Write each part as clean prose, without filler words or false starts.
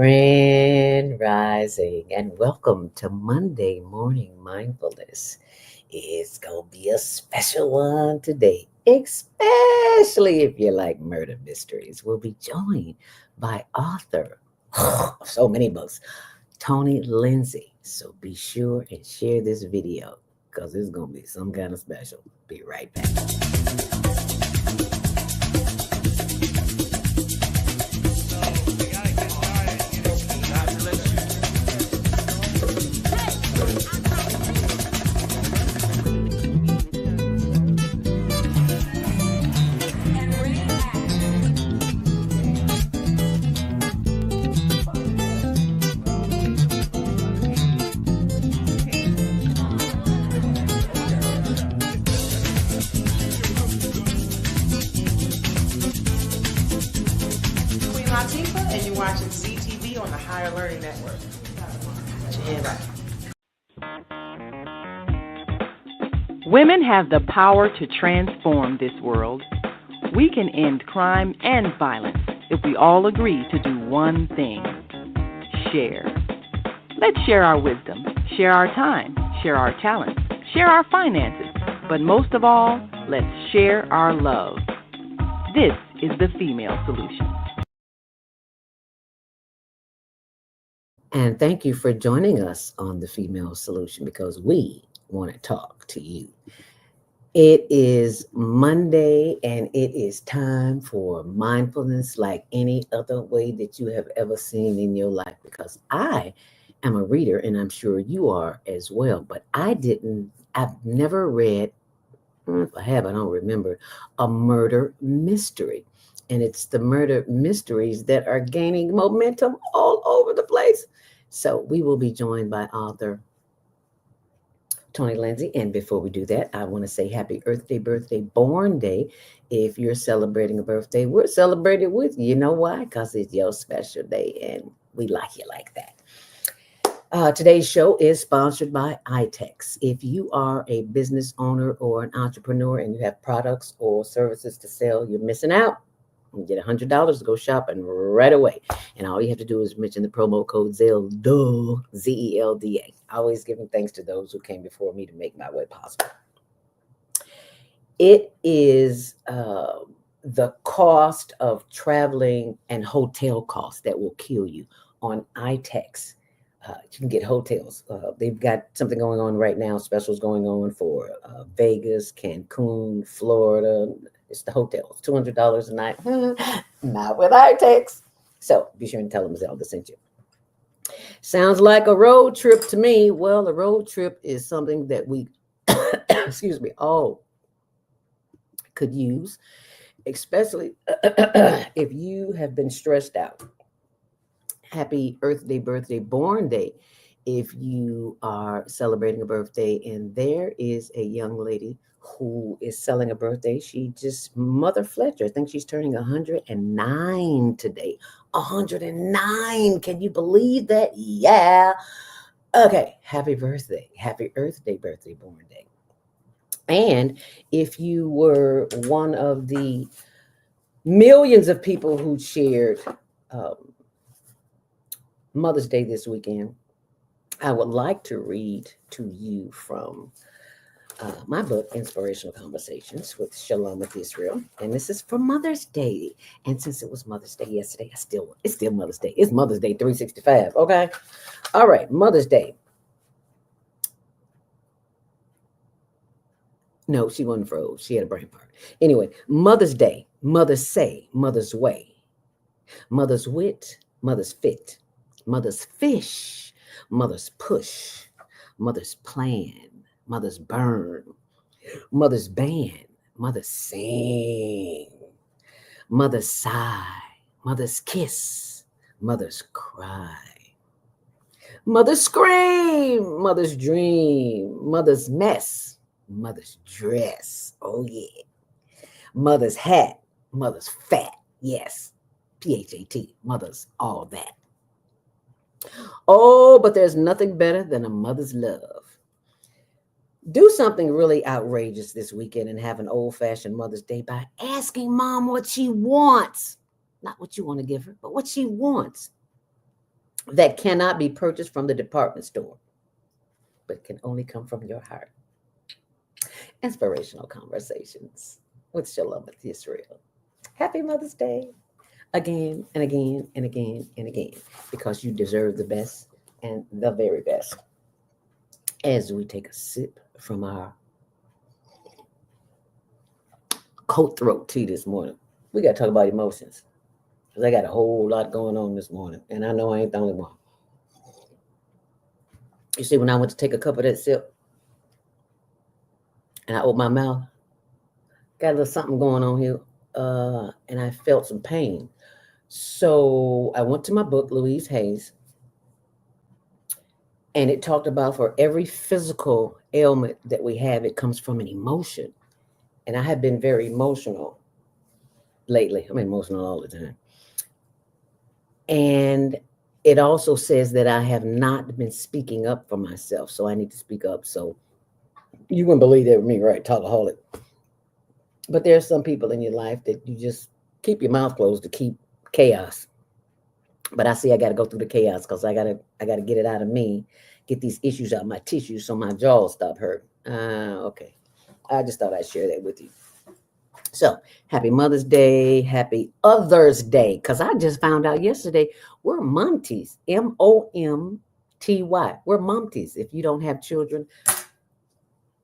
Grand Rising, and welcome to Monday Morning Mindfulness. It's going to be a special one today, especially if you like murder mysteries. We'll be joined by author of so many books, Tony Lindsay. So be sure and share this video because it's going to be some kind of special. Be right back. And you're watching CTV on the Higher Learning Network. Women have the power to transform this world. We can end crime and violence if we all agree to do one thing: share. Let's share our wisdom, share our time, share our talents, share our finances, but most of all, let's share our love. This is the Female Solution. And thank you for joining us on the Female Solution because we want to talk to you. It is Monday and it is time for mindfulness like any other way that you have ever seen in your life, because I am a reader and I'm sure you are as well. But I've never read, if I have, I don't remember, a murder mystery. And it's the murder mysteries that are gaining momentum all over the place. So we will be joined by author Tony Lindsay. And before we do that, I want to say happy Earth Day, birthday, born day. If you're celebrating a birthday, we're celebrating with you. You know why? Because it's your special day and we like you like that. Today's show is sponsored by iTex. If you are a business owner or an entrepreneur and you have products or services to sell, you're missing out. You get $100 to go shopping right away. And all you have to do is mention the promo code ZELDA, Z-E-L-D-A. Always giving thanks to those who came before me to make my way possible. It is the cost of traveling and hotel costs that will kill you on iTex. You can get hotels. They've got something going on right now, specials going on for Vegas, Cancun, Florida. It's the hotels, $200 a night. Not with iTex. So be sure and tell them Zelda sent you. Sounds like a road trip to me. Well, a road trip is something that we, all could use, especially if you have been stressed out. Happy Earth Day, birthday, born day. If you are celebrating a birthday and there is a young lady who is selling a birthday, she just, Mother Fletcher, I think she's turning 109 today. 109. Can you believe that? Yeah. Okay. Happy birthday. Happy Earth Day, birthday, born day. And if you were one of the millions of people who shared Mother's Day this weekend, I would like to read to you from my book, Inspirational Conversations with Shalom with Israel. And this is for Mother's Day. And since it was Mother's Day yesterday, it's still Mother's Day. It's Mother's Day 365. Okay. All right. Mother's Day. No, she wasn't froze. She had a brain fart. Anyway, Mother's Day. Mother's say, mother's way. Mother's wit, mother's fit. Mother's fish, mother's push. Mother's plan. Mother's burn, mother's band, mother's sing, mother's sigh, mother's kiss, mother's cry, mother's scream, mother's dream, mother's mess, mother's dress, oh yeah, mother's hat, mother's fat, yes, P-H-A-T, mother's all that. Oh, but there's nothing better than a mother's love. Do something really outrageous this weekend and have an old-fashioned Mother's Day by asking Mom what she wants. Not what you want to give her, but what she wants. that cannot be purchased from the department store, but can only come from your heart. Inspirational conversations with Shalom Israel. Happy Mother's Day again and again and again and again, because you deserve the best and the very best. As we take a sip from our coat throat tea this morning, we got to talk about emotions, because I got a whole lot going on this morning, and I know I ain't the only one. You see, when I went to take a cup of that sip and I opened my mouth, got a little something going on here, and I felt some pain. So I went to my book, Louise Hayes, and it talked about for every physical ailment that we have, it comes from an emotion. And I have been very emotional lately. I'm emotional all the time. And it also says that I have not been speaking up for myself. So I need to speak up. So you wouldn't believe that with me, right? Talkaholic. But there are some people in your life that you just keep your mouth closed to keep chaos. But I see I got to go through the chaos, because I gotta get it out of me, get these issues out of my tissues so my jaw stop hurting. Okay. I just thought I'd share that with you. So happy Mother's Day, happy Others Day, because I just found out yesterday we're momties, Momty. We're momties. If you don't have children,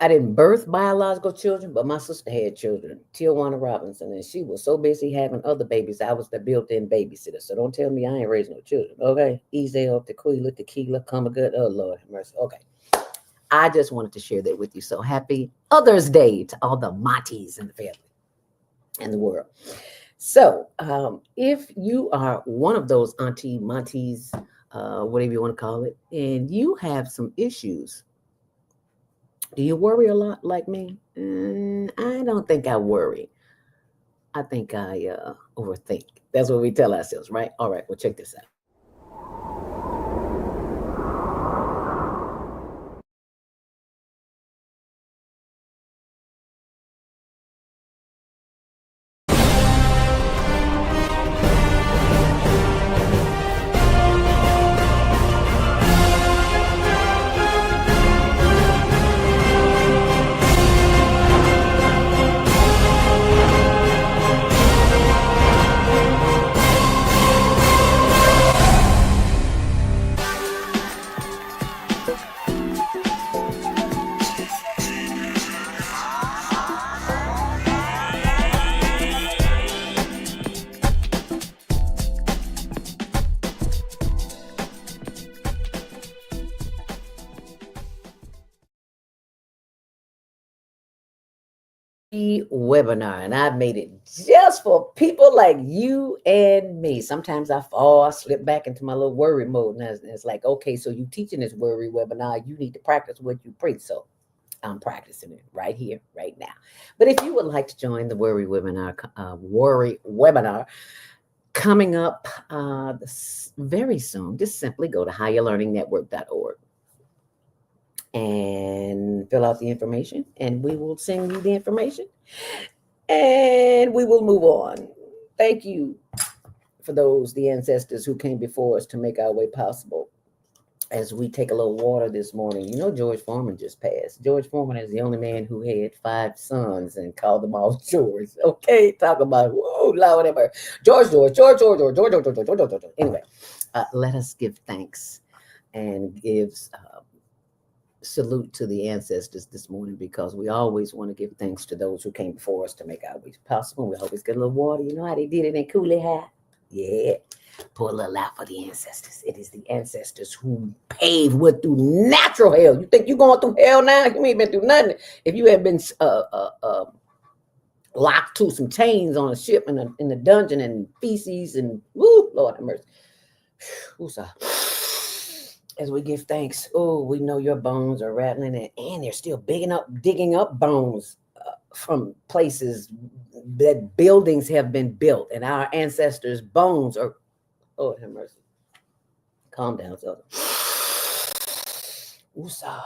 I didn't birth biological children, but my sister had children, Tijuana Robinson, and she was so busy having other babies. I was the built-in babysitter. So don't tell me I ain't raising no children. Okay. Ezel, Tequila, Comagut. Oh, Lord have mercy. Okay. I just wanted to share that with you. So happy Others Day to all the Monties in the family and the world. So if you are one of those auntie, Monties, whatever you want to call it, and you have some issues, do you worry a lot like me? I don't think I worry. I think I overthink. That's what we tell ourselves, right? All right, well, check this out. Webinar, and I've made it just for people like you and me. Sometimes I slip back into my little worry mode, and it's like, okay, so you teaching this worry webinar, you need to practice what you preach. So I'm practicing it right here, right now. But if you would like to join the worry webinar coming up very soon, just simply go to higherlearningnetwork.org and fill out the information, and we will send you the information, and we will move on. Thank you for the ancestors who came before us to make our way possible. As we take a little water this morning, you know, George Foreman just passed. George Foreman is the only man who had 5 sons and called them all George. Okay, talk about, whoa, Lord ever. George. Anyway, let us give thanks and give salute to the ancestors this morning, because we always want to give thanks to those who came before us to make our way possible. We always get a little water. You know how they did it in Cooley High? Yeah. Pour a little out for the ancestors. It is the ancestors who paved what through natural hell. You think you're going through hell now? You ain't been through nothing. If you have been locked to some chains on a ship in the dungeon and feces and woo, Lord have mercy. As we give thanks, oh, we know your bones are rattling, and they're still digging up bones from places that buildings have been built, and our ancestors' bones are, oh, have mercy. Calm down, so.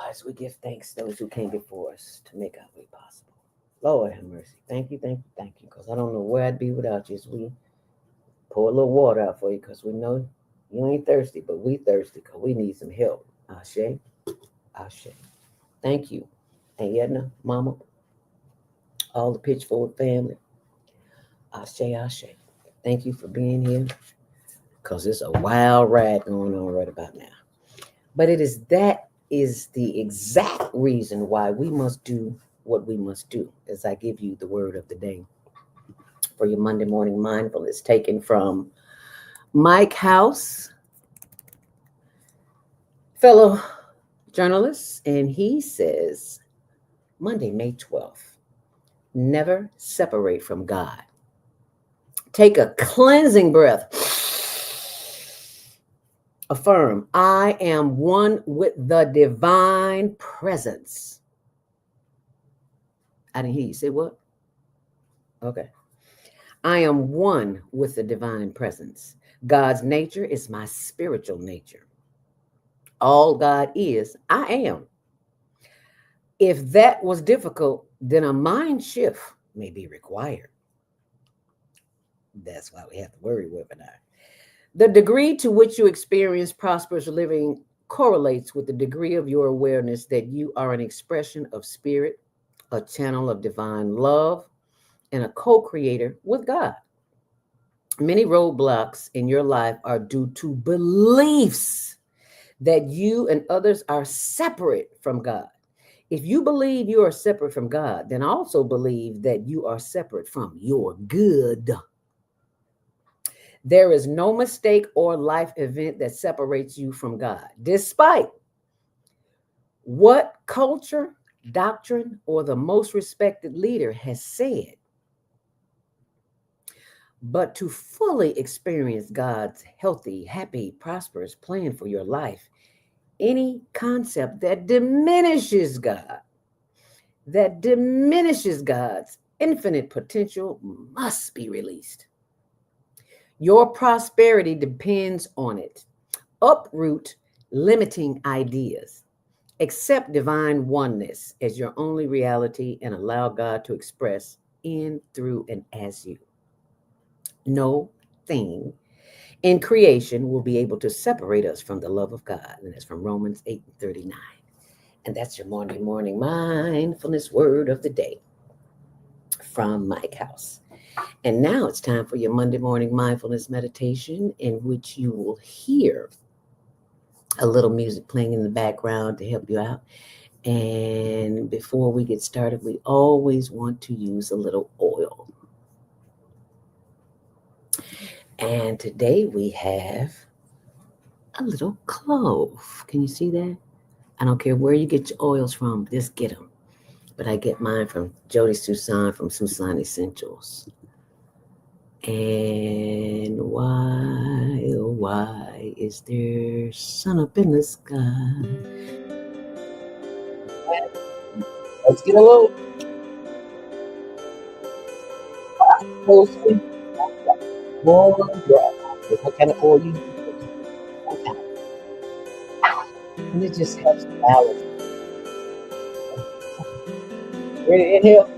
As we give thanks to those who came before us to make our way possible. Lord have mercy. Thank you, because I don't know where I'd be without you. As we pour a little water out for you, because we know You ain't thirsty, but we thirsty because we need some help. Ashe, Ashe. Thank you. And Yedna, Mama, all the Pitchfork family. Ashe, Ashe. Thank you for being here because it's a wild ride going on right about now. But that is the exact reason why we must do what we must do, as I give you the word of the day for your Monday morning mindfulness, taken from Mike House, fellow journalist, and he says, Monday, May 12th, never separate from God. Take a cleansing breath. Affirm, I am one with the divine presence. I didn't hear you say what? Okay. I am one with the divine presence. God's nature is my spiritual nature. All God is, I am. If that was difficult, then a mind shift may be required. That's why we have the worry webinar. The degree to which you experience prosperous living correlates with the degree of your awareness that you are an expression of spirit, a channel of divine love, and a co-creator with God. Many roadblocks in your life are due to beliefs that you and others are separate from God. If you believe you are separate from God, then also believe that you are separate from your good. There is no mistake or life event that separates you from God, despite what culture, doctrine, or the most respected leader has said. But to fully experience God's healthy, happy, prosperous plan for your life, any concept that diminishes God, that diminishes God's infinite potential must be released. Your prosperity depends on it. Uproot limiting ideas. Accept divine oneness as your only reality and allow God to express in, through, and as you. No thing in creation will be able to separate us from the love of God. And that's from Romans 8:39. And that's your morning mindfulness word of the day from Mike House. And now it's time for your Monday morning mindfulness meditation, in which you will hear a little music playing in the background to help you out. And before we get started, we always want to use a little oil. And today we have a little clove. Can you see that? I don't care where you get your oils from, just get them. But I get mine from Jody Susan from Susan Essentials. And why, oh why is there sun up in the sky? Let's get a little closely. One drop. What kind of oil you use? Okay. And it just helps balance. Ready to inhale?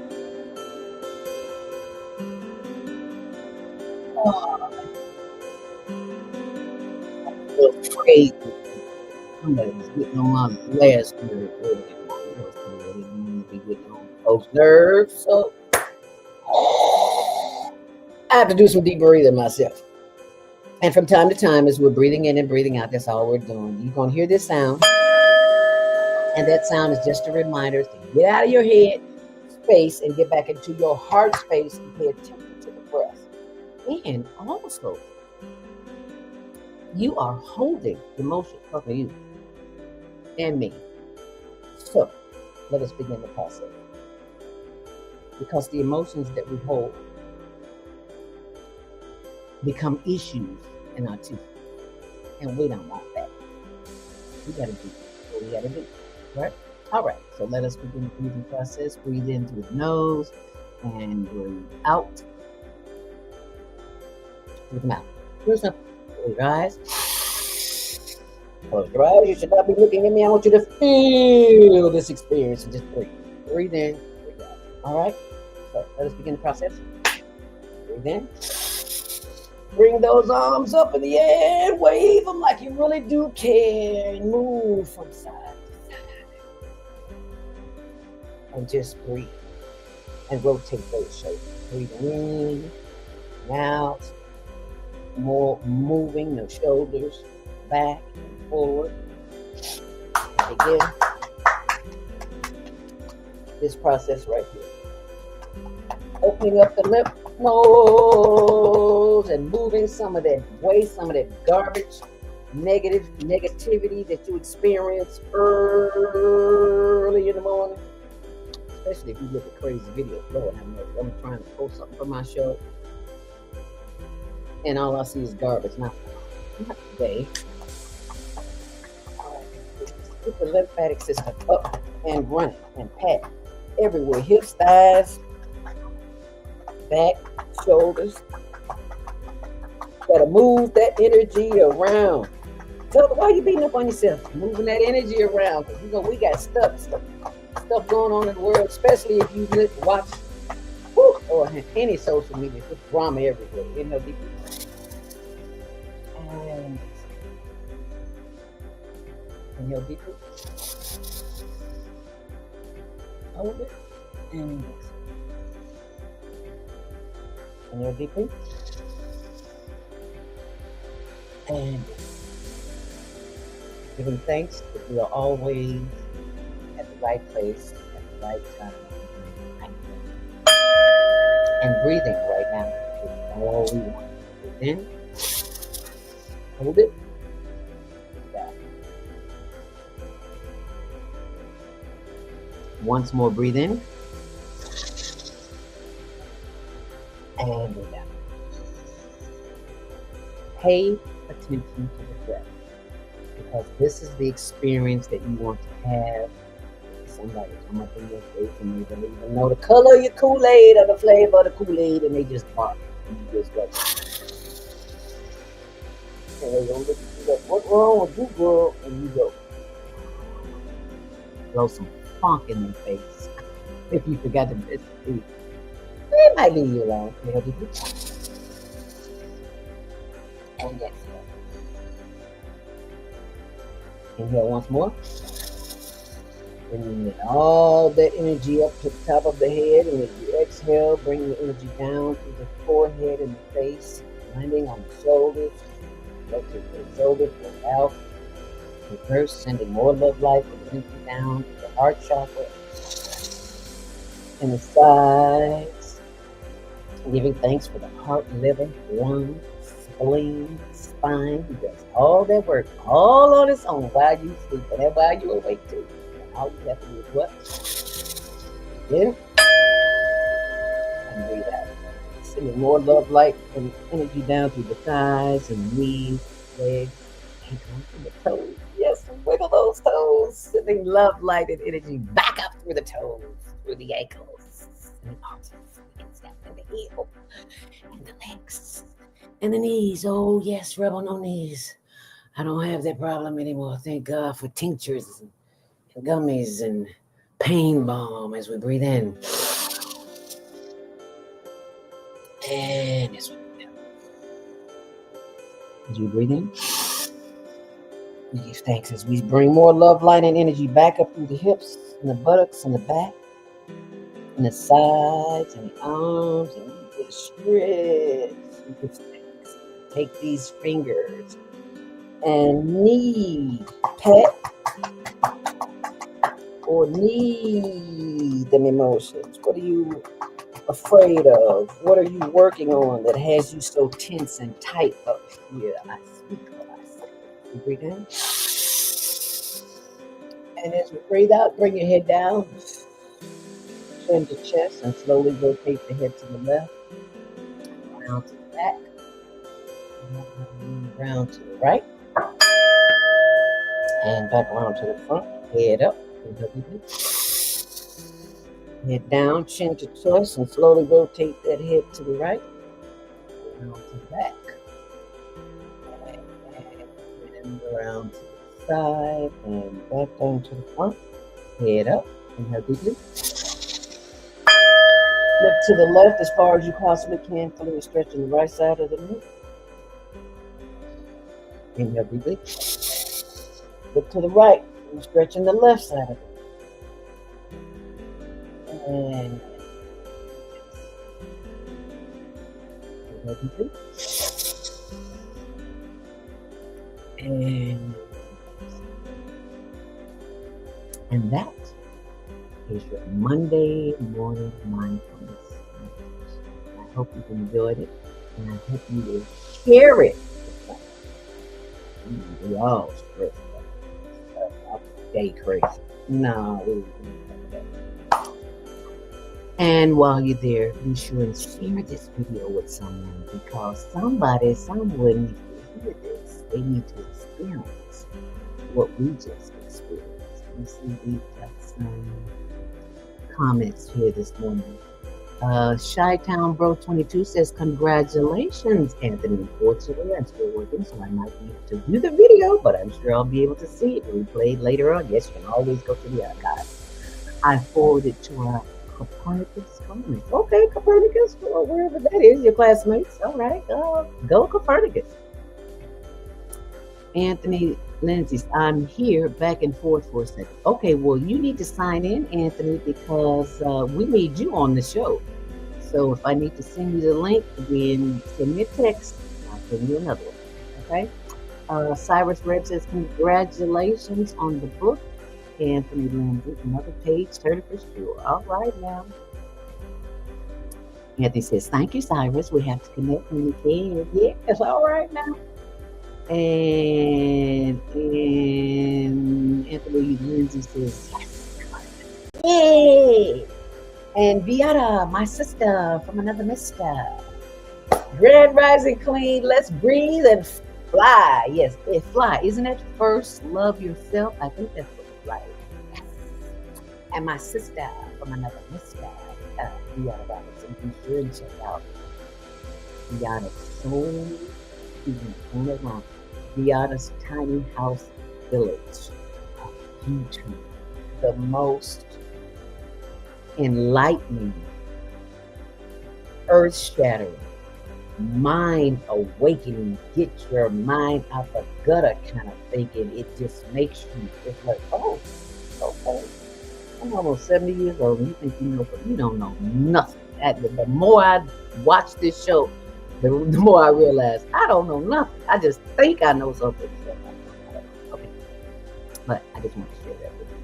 Oh, a little crazy. Somebody's getting on my last nerve. Be getting on folks' nerves. So I have to do some deep breathing myself. And from time to time, as we're breathing in and breathing out, that's all we're doing. You're going to hear this sound. And that sound is just a reminder to get out of your head space and get back into your heart space and pay attention to the breath. And also, you are holding emotion for you and me. So let us begin the process. Because the emotions that we hold become issues in our tooth. And we don't want that. We got to do what we got to do. Right? All right. So let us begin the breathing process. Breathe in through the nose and breathe out through the mouth. Close your eyes. Close your eyes. You should not be looking at me. I want you to feel this experience and just breathe. Breathe in, breathe out. All right? So let us begin the process. Breathe in. Bring those arms up in the air and wave them like you really do care. And move from side to side. And just breathe. And rotate those shoulders. Breathe in and out. More moving the shoulders back and forward. And again, this process right here. Opening up the lymph nodes and moving some of that waste, some of that garbage, negativity that you experience early in the morning. Especially if you look at crazy videos. Lord have mercy. I'm trying to post something for my show, and all I see is garbage. Not today. Get the lymphatic system up and running and pat everywhere. Hips, thighs, back, shoulders. Gotta move that energy around. Tell them why you beating up on yourself. Moving that energy around. Because we got stuff going on in the world, especially if you watch or any social media. There's drama everywhere. Inhale deeply. And inhale deeply. Hold it. And inhale deeply. And giving thanks that we are always at the right place at the right time. And breathing right now is all we want. Breathe in. Hold it. Back. Once more, breathe in. And breathe out. Pay attention to the breath, because this is the experience that you want to have. Somebody come up in your face and they don't even know the color of your Kool-Aid or the flavor of the Kool-Aid, and they just bark. And you just go, and they go look at you like, what's wrong with you, girl? And you go, throw some funk in their face. If you forgot to miss it, they might leave you alone. And exhale. Inhale once more. Bringing all that energy up to the top of the head, and as you exhale, bring the energy down through the forehead and the face, landing on the shoulders. Rotate the shoulders, pull out. Reverse, sending more love light and energy down to the heart chakra and the sides. Giving thanks for the heart, liver, lungs, spleen, spine. He does all that work all on its own while you sleep, and then while you're awake too. All you have to do is what? In and breathe out. Sending more love, light, and energy down through the thighs and knees, legs, ankles, and the toes. Yes, wiggle those toes. Sending love, light, and energy back up through the toes, through the ankles, and the arms, and the heel, and the legs, and the knees. Oh, yes, rub on those knees. I don't have that problem anymore. Thank God for tinctures and gummies and pain balm as we breathe in. And as we breathe out. As we breathe in, we give thanks as we bring more love, light, and energy back up through the hips and the buttocks and the back and the sides and the arms, and we just stretch. We give thanks. Take these fingers and knee pet or need them emotions. What are you afraid of? What are you working on that has you so tense and tight up here? I speak what I say. You breathe in. And as we breathe out, bring your head down. Chin to chest and slowly rotate the head to the left. Around to the back. Around to the right. And back around to the front. Head up. Head down, chin to chest, and slowly rotate that head to the right, around to the back, and around to the side, and back down to the front. Head up, inhale deeply. Look to the left as far as you possibly can, fully stretching the right side of the neck, Inhale deeply. Look to the right. We're stretching the left side of it. And inhale deeply. And that is your Monday morning mindfulness. I hope you've enjoyed it, and I hope you will share it. We all stress about day crazy. No, we don't do that. And while you're there, be sure and share this video with someone, because someone needs to hear this. They need to experience what we just experienced. You see, we've got some comments here this morning. Chi-Town Bro 22 says, congratulations, Anthony. Unfortunately, I'm still working, so I might be able to view the video, but I'm sure I'll be able to see it replayed later on. Yes, you can always go to the archive. I forwarded to our Copernicus comments. Okay, Copernicus, well, wherever that is, your classmates. All right, go Copernicus. Anthony, Lindsay, I'm here back and forth for a second. Okay, well, you need to sign in, Anthony, because we need you on the show. So if I need to send you the link, then send me a text. I'll send you another one. Okay? Cyrus Reb says, congratulations on the book. Anthony Lindsay, another page turner for sure. All right now. Anthony says, thank you, Cyrus. We have to connect when we can. Yes, all right now. And Anthony Lindsay says, yes. Yay! And Beata, my sister from another mister. Grand Rising Queen, let's breathe and fly. Yes, fly. Isn't that first love yourself? I think that's what it's like. Yes. And my sister from another mister. Beata Robinson. Be sure and check out Beata's soul. Beata's Tiny House Village on YouTube. The most enlightening, earth-shattering, mind-awakening, get your mind out the gutter kind of thinking. It just makes you just like, oh, okay. I'm almost 70 years old and you think you know, but you don't know nothing. The more I watch this show, the more I realize I don't know nothing. I just think I know something. Okay. But I just want to share that with you.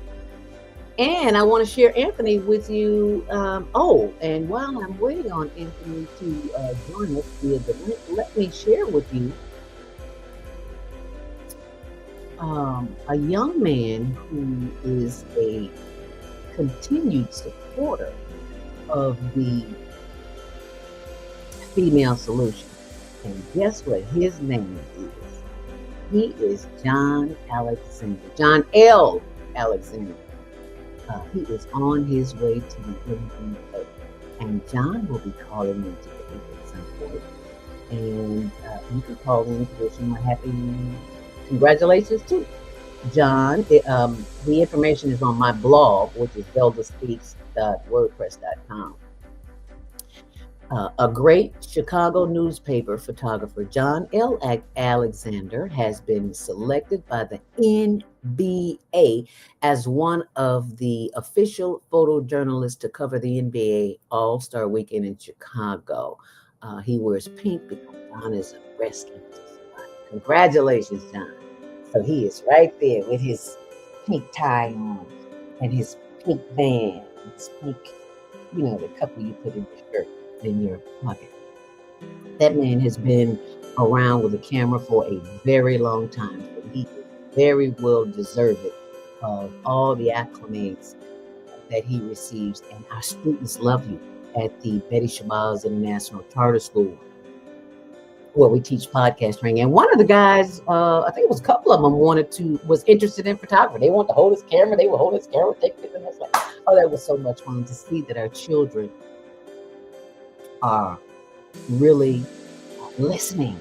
And I want to share Anthony with you. And while I'm waiting on Anthony to join us via the link, let me share with you a young man who is a continued supporter of the female solution. And guess what his name is? He is John Alexander. John L. Alexander. He is on his way to the NBA. And John will be calling in today at some point. And you can call in to wish him a happy congratulations too. John, the information is on my blog, which is zeldaspeaks.wordpress.com. A great Chicago newspaper photographer, John L. Alexander, has been selected by the NBA as one of the official photojournalists to cover the NBA All-Star Weekend in Chicago. He wears pink because John is a wrestling. Congratulations, John. So he is right there with his pink tie on and his pink band, his pink, the couple you put in your shirt, in your pocket. That man has been around with a camera for a very long time. So he is very well deserved of all the acclamations that he receives. And our students love you at the Betty Shabazz International Charter School, where we teach podcast training. And one of the guys, I think it was a couple of them, was interested in photography. They wanted to hold his camera. They would hold his camera, take pictures. And I was like, oh, that was so much fun to see that our children are really listening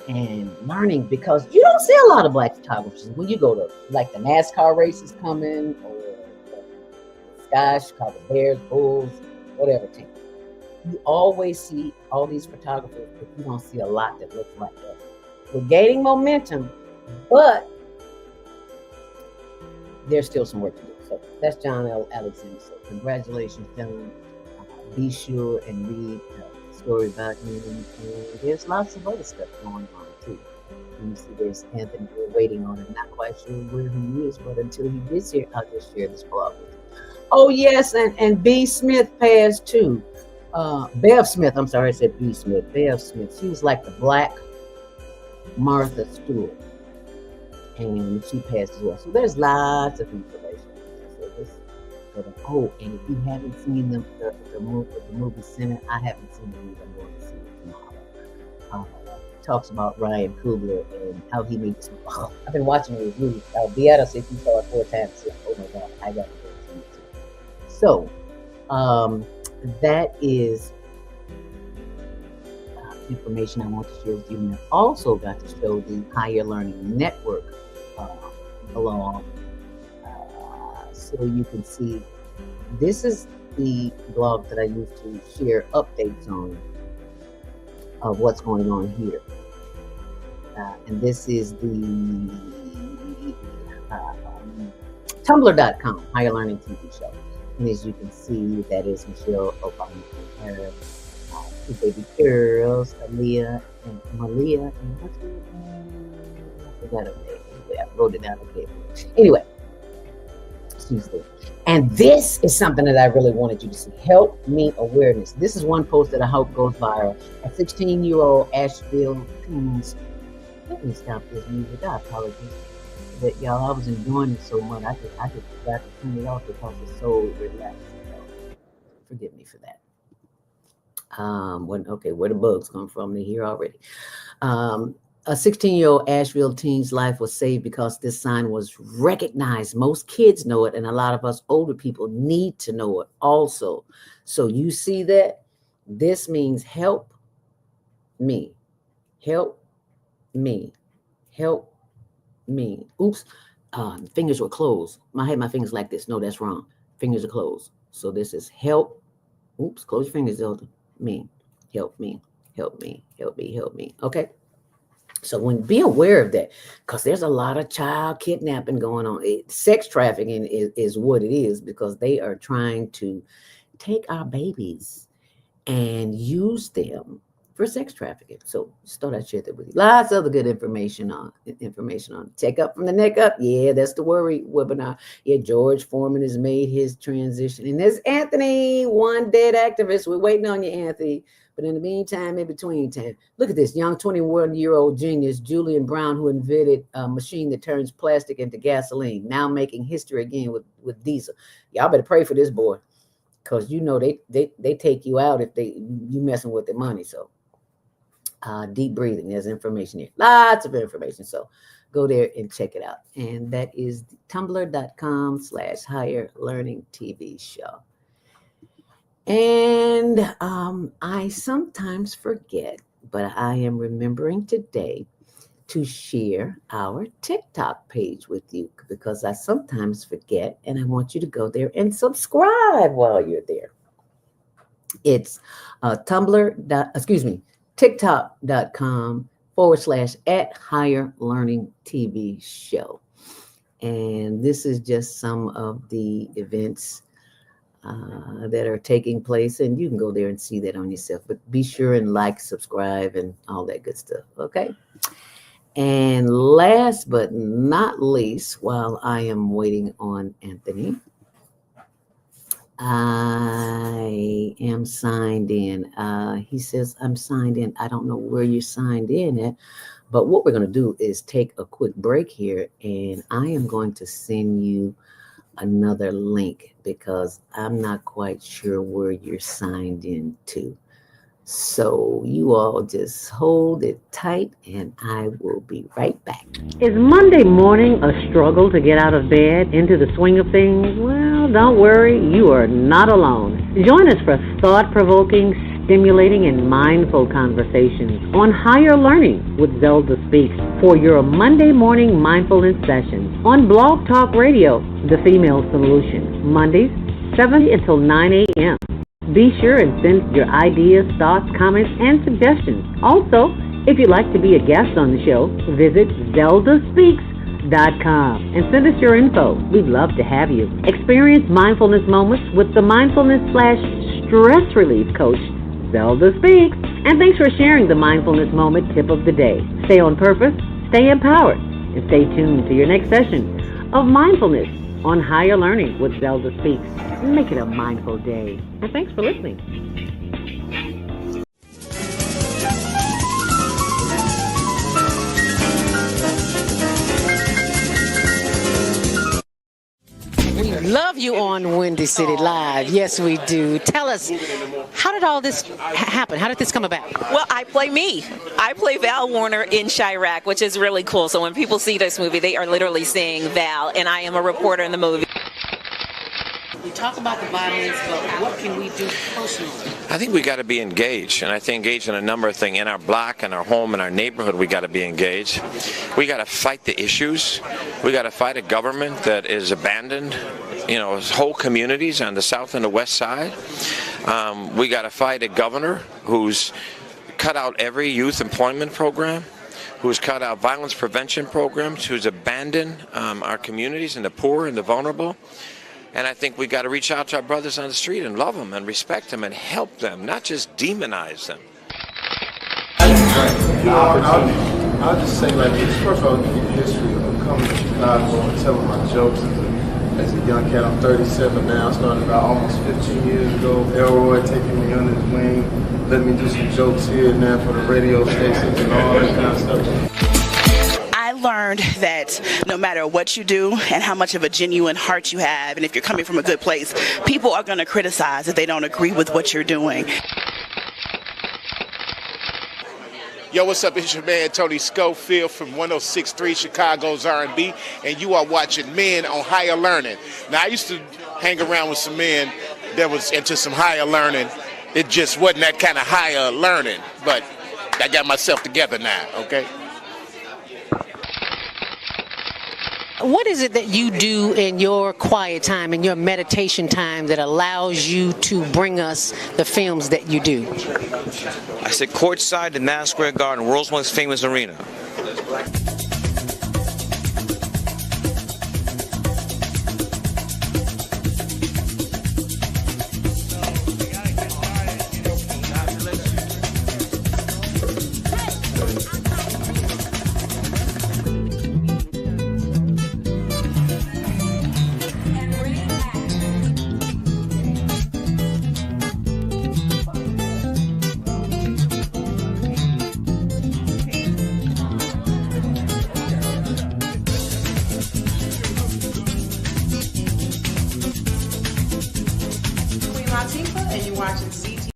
and learning, because you don't see a lot of Black photographers when you go to like the NASCAR races coming, or the Chicago Bears, Bulls, whatever team. You always see all these photographers, but you don't see a lot that looks like us. We're gaining momentum, But there's still some work to do. So that's John L. Alexander. So congratulations, John. Be sure and read the story about him. And there's lots of other stuff going on too. You see, there's Anthony. We're waiting on him. Not quite sure where he is, but until he gets here, I'll just share this blog with you. Oh yes, and B. Smith passed too. Bev Smith. I'm sorry, I said B. Smith. Bev Smith. She was like the Black Martha Stewart, and she passed as well. So there's lots of information. So this, and if you haven't seen the movie Center, I haven't seen it either. I'm going to see it tomorrow. Talks about Ryan Coogler and how he makes. I've been watching the reviews. Beata said he saw it 4 times. Oh my God, I got to go see it too. So, that is information I want to share with you. And I've also got to show the Higher Learning Network blog, so you can see. This is the blog that I use to share updates on of what's going on here. And this is the Tumblr.com, Higher Learning TV show. And as you can see, that is Michelle Obama and her 2 baby girls, Aaliyah and Malia. And what's her name? I forgot her name. Anyway, I wrote it down. Okay. Anyway, she's there. And this is something that I really wanted you to see. Help Me Awareness. This is one post that I hope goes viral. A 16-year-old Asheville teens. Let me stop this music. I apologize. But y'all, I was enjoying it so much. I just forgot to turn it off because it's so relaxing. Forgive me for that. Where the bugs come from? They're here already. A 16-year-old Asheville teen's life was saved because this sign was recognized. Most kids know it, and a lot of us older people need to know it also. So you see that? This means help me. Help me. Help me. Oops. Fingers were closed. I had my fingers like this. No, that's wrong. Fingers are closed. So this is help. Oops. Close your fingers, Zelda. Me. Help me. Help me. Help me. Help me. Okay. So be aware of that, because there's a lot of child kidnapping going on. Sex trafficking is what it is, because they are trying to take our babies and use them for sex trafficking. So just thought I'd share that with you. Lots of other good information on Check Up from the Neck Up. Yeah, that's the worry webinar. Yeah, George Foreman has made his transition. And there's Anthony, one dead activist. We're waiting on you, Anthony. But in the meantime, in between time, look at this young 21-year-old genius, Julian Brown, who invented a machine that turns plastic into gasoline, now making history again with diesel. Y'all better pray for this boy, because you know they take you out if you messing with their money. So deep breathing, there's information here. Lots of information. So go there and check it out. And that is tumblr.com/higher learning TV show. And I sometimes forget, but I am remembering today to share our TikTok page with you, because I sometimes forget, and I want you to go there and subscribe while you're there. It's TikTok.com/@higher learning TV show. And this is just some of the events that are taking place, and you can go there and see that on yourself. But be sure and like, subscribe, and all that good stuff. Okay. And last but not least, while I am waiting on Anthony, I am signed in. He says I'm signed in. I don't know where you're signed in at, but what we're going to do is take a quick break here, and I am going to send you another link, because I'm not quite sure where you're signed in to. So you all just hold it tight, and I will be right back. Is Monday morning a struggle to get out of bed, into the swing of things? Well, don't worry, you are not alone. Join us for thought-provoking, stimulating, and mindful conversations on Higher Learning with Zelda Speaks for your Monday morning mindfulness sessions on Blog Talk Radio, The Female Solution, Mondays, 7 until 9 a.m. Be sure and send your ideas, thoughts, comments, and suggestions. Also, If you'd like to be a guest on the show, visit ZeldaSpeaks.com and send us your info. We'd love to have you. Experience mindfulness moments with the mindfulness/stress relief coach, Zelda Speaks. And thanks for sharing the mindfulness moment tip of the day. Stay on purpose, stay empowered, and stay tuned to your next session of mindfulness on Higher Learning with Zelda Speaks. Make it a mindful day. And thanks for listening. We love you on Windy City Live. Yes, we do. Tell us, how did all this happen? How did this come about? Well, I play me. I play Val Warner in Chirac, which is really cool. So when people see this movie, they are literally seeing Val, and I am a reporter in the movie. We talk about the violence, but what can we do personally? I think we got to be engaged, and I think engaged in a number of things. In our block, in our home, in our neighborhood, we got to be engaged. We got to fight the issues. We got to fight a government that is abandoned, whole communities on the south and the west side. We got to fight a governor who's cut out every youth employment program, who's cut out violence prevention programs, who's abandoned our communities and the poor and the vulnerable. And I think we got to reach out to our brothers on the street and love them and respect them and help them, not just demonize them. I'll just say like this. First of all, give you history of coming to Chicago and telling my jokes as a young cat. I'm 37 now. I started about almost 15 years ago. Elroy taking me under his wing, letting me do some jokes here and there for the radio stations and all that kind of stuff. I learned that no matter what you do and how much of a genuine heart you have, and if you're coming from a good place, people are going to criticize if they don't agree with what you're doing. Yo, what's up? It's your man Tony Schofield from 106.3 Chicago's R&B, and you are watching Men on Higher Learning. Now, I used to hang around with some men that was into some higher learning. It just wasn't that kind of higher learning, but I got myself together now, okay? What is it that you do in your quiet time, in your meditation time, that allows you to bring us the films that you do? I sit courtside in Madison Square Garden, world's most famous arena. And you're watching CTV.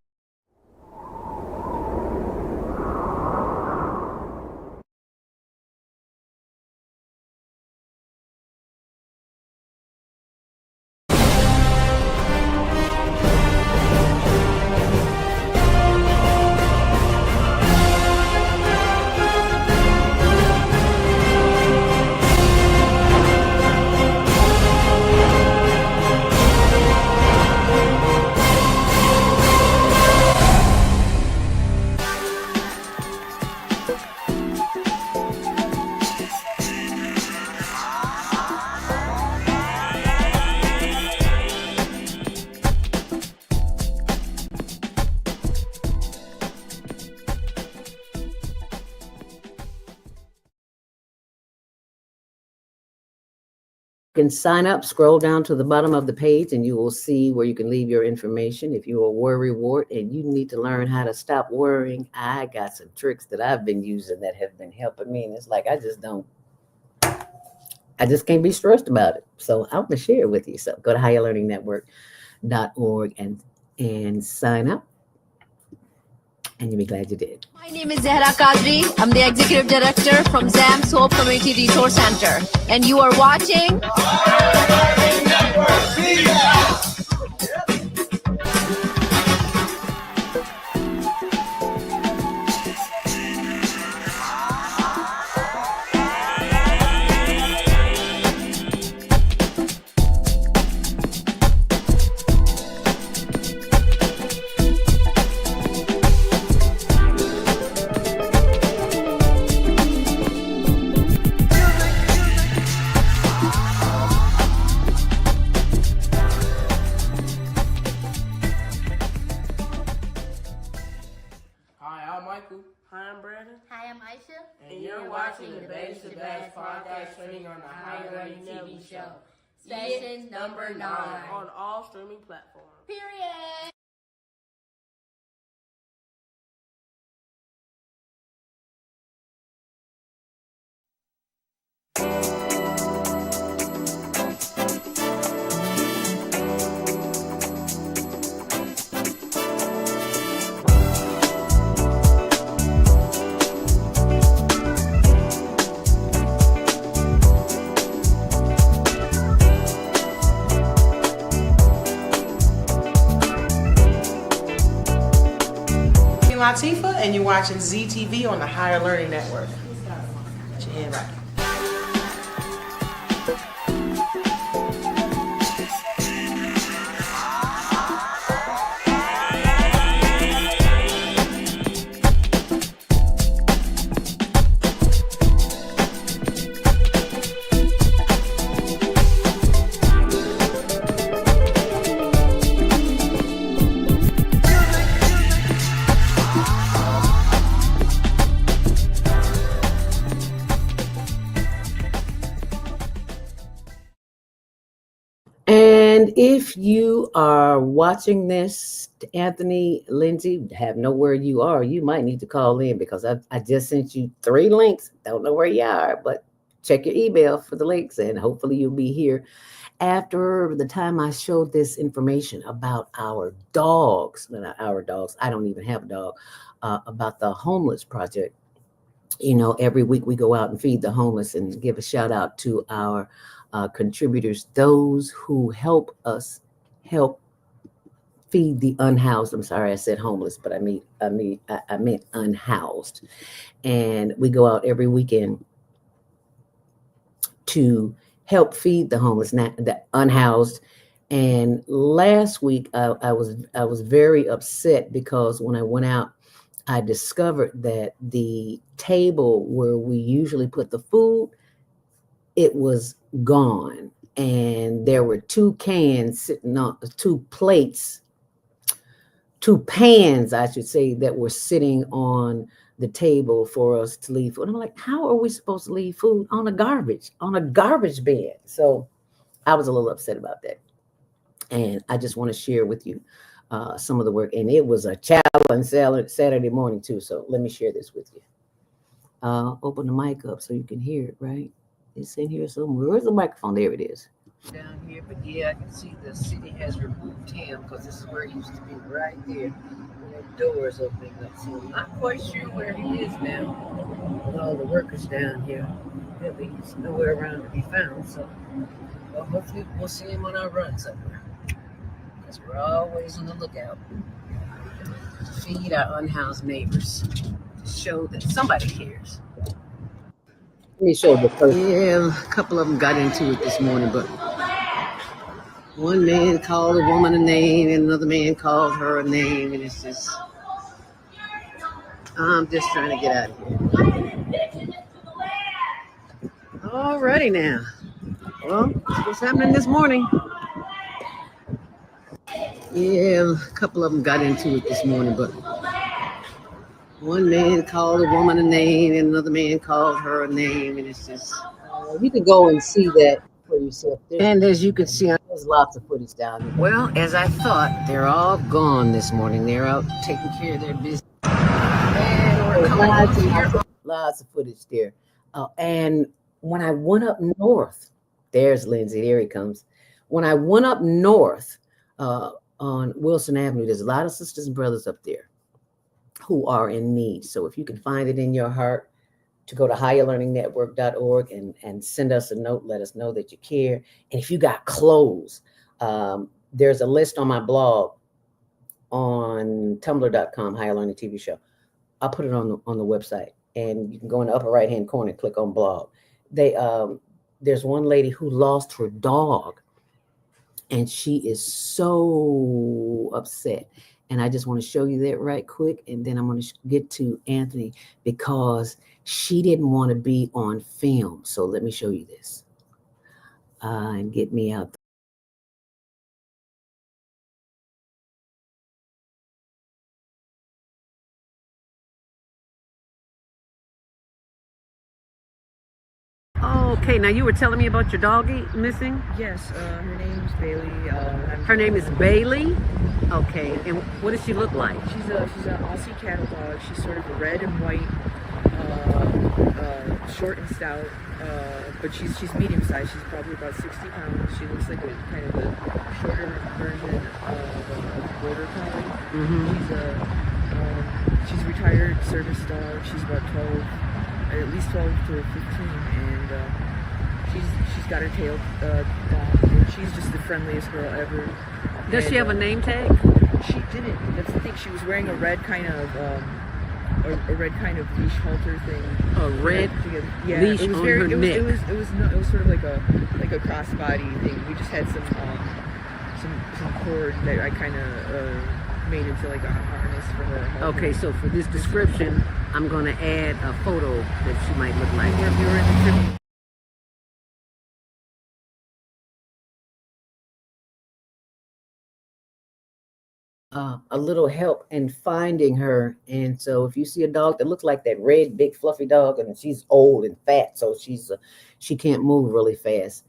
Can sign up, scroll down to the bottom of the page, and you will see where you can leave your information. If you're a worrywart and you need to learn how to stop worrying, I got some tricks that I've been using that have been helping me. And it's like, I just can't be stressed about it. So I'm going to share it with you. So go to higherlearningnetwork.org and sign up. And you'll be glad you did. My name is Zahra Qadri. I'm the Executive Director from ZAM Soap Community Resource Center. And you are watching Michael. Hi, I'm Brandon. Hi, I'm Aisha. And you're watching the Babies to Bass podcast training on the Higher Learning TV show. Station number 9. On all streaming platforms. Period. Latifah, and you're watching ZTV on the Higher Learning Network. Put your hand right. And if you are watching this, Anthony, Lindsay, have know where you are, you might need to call in because I just sent you 3 links. Don't know where you are, but check your email for the links and hopefully you'll be here after the time I showed this information about our dogs. Well, not our dogs. I don't even have a dog. About the homeless project. You know, every week we go out and feed the homeless and give a shout out to our contributors, those who help us help feed the unhoused. I'm sorry, I said homeless, but I meant unhoused. And we go out every weekend to help feed the homeless, not the unhoused. And last week I was very upset because when I went out, I discovered that the table where we usually put the food, it was gone. And there were 2 cans sitting on 2 plates, 2 pans, I should say, that were sitting on the table for us to leave food. I'm like, how are we supposed to leave food on a garbage bin? So I was a little upset about that. And I just want to share with you some of the work. And it was a challenge Saturday morning too. So let me share this with you. Open the mic up so you can hear it, right? It's in here somewhere. Where's the microphone? There it is. Down here, but yeah, I can see the city has removed him because this is where he used to be, right there. The doors opening up. So I'm not quite sure where he is now. With all the workers down here. Really, he's nowhere around to be found. So well, hopefully we'll see him on our run somewhere. Because we're always on the lookout to feed our unhoused neighbors. To show that somebody cares. Let me show the first. Yeah, a couple of them got into it this morning, but one man called a woman a name and another man called her a name, and it's just, I'm just trying to get out of here. Alrighty now. Well, that's what's happening this morning. Yeah, a couple of them got into it this morning, but one man called a woman a name and another man called her a name, and it's just, you can go and see that for yourself. And as you can see, there's lots of footage down there. Well, as I thought, they're all gone this morning. They're out taking care of their business. And we're coming lots of footage there. And when I went up north, there's Lindsay, there he comes. When I went up north on Wilson Avenue, there's a lot of sisters and brothers up there who are in need. So if you can find it in your heart to go to higherlearningnetwork.org and send us a note, let us know that you care. And if you got clothes, there's a list on my blog on tumblr.com, Higher Learning TV Show. I'll put it on the website, and you can go in the upper right-hand corner and click on blog. There's one lady who lost her dog, and she is so upset. And I just want to show you that right quick. And then I'm going to get to Anthony because she didn't want to be on film. So let me show you this and get me out. Okay, now you were telling me about your doggie missing? Yes, her name's Bailey. Her name is Bailey? Okay, and what does she look like? She's an Aussie cattle dog. She's sort of a red and white, short and stout, but she's medium sized. She's probably about 60 pounds. She looks like a kind of a shorter version of a border collie. She's a retired service dog. She's about 12, at least 12 to 15, and she's got her tail down, and she's just the friendliest girl ever. Does she have a name tag? She didn't. That's the thing. She was wearing a red kind of leash halter thing. A red leash it was on very, her it was, neck. It was sort of like a crossbody thing. We just had some cord that I kind of made into like a harness for her. Okay, so for this description, I'm going to add a photo that she might look like. We were in the trip. A little help in finding her. And so if you see a dog that looks like that red, big, fluffy dog, and she's old and fat, so she can't move really fast,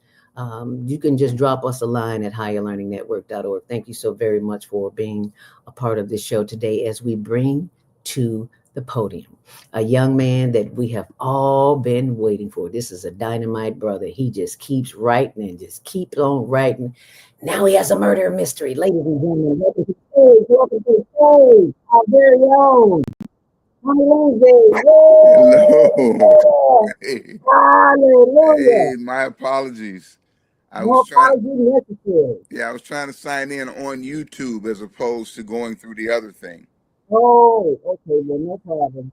you can just drop us a line at higherlearningnetwork.org. Thank you so very much for being a part of this show today as we bring to the podium a young man that we have all been waiting for. This is a dynamite brother. He just keeps writing and just keeps on writing. Now he has a murder mystery. Ladies and gentlemen, welcome to the stage, our very own Lindsay. Hello. Hey. Hallelujah. Hey, my apologies. I No was trying. apology necessary. Yeah, I was trying to sign in on YouTube as opposed to going through the other thing. Oh, okay. Well, no problem.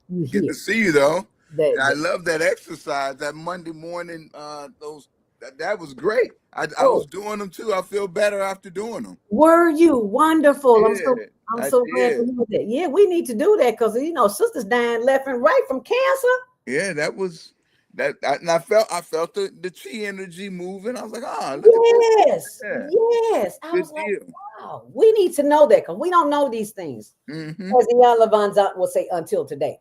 You Good here. to see you, though. That, I love that exercise, that Monday morning. That was great. I was doing them too. I feel better after doing them. Were you wonderful? Yeah, I'm so glad to hear that. Yeah, we need to do that because sisters dying left and right from cancer. Yeah, that was that. And I felt the chi energy moving. I was like, look at this. Yes. I was like, wow, we need to know that because we don't know these things. Mm-hmm. As Ian Levon will say, until today.